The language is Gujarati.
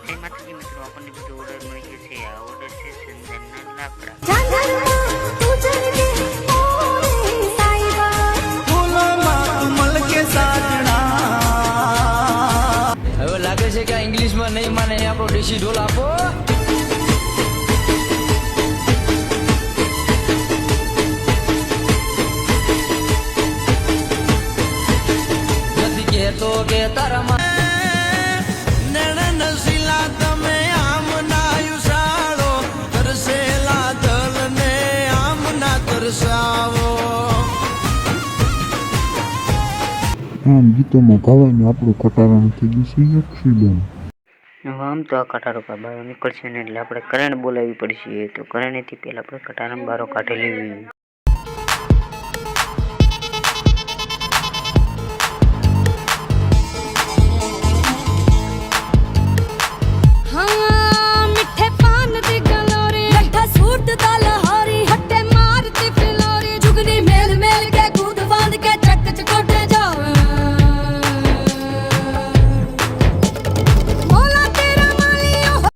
તેમાંથી મિત્રો આપણને બીજો ઓર્ડર મળી ગયો છે. આ ઓર્ડર છે ચંદનના લાકડા. હવે લાગે છે કે ઇંગ્લિશમાં નહીં માને આપણો દેશી ઢોલ આપો. નથી કહેતો કે તારા આમ ગીતોમાં ગાવાનું આપણું કટારાનું થઈ ગયું છે એક્સિડન્ટ. આમ તો આ કટારો બહાર નીકળશે ને એટલે આપણે કરંટ બોલાવવી પડશે. તો કરંટથી પહેલાં આપણે કટારામાં બારો કાઢી લેવી.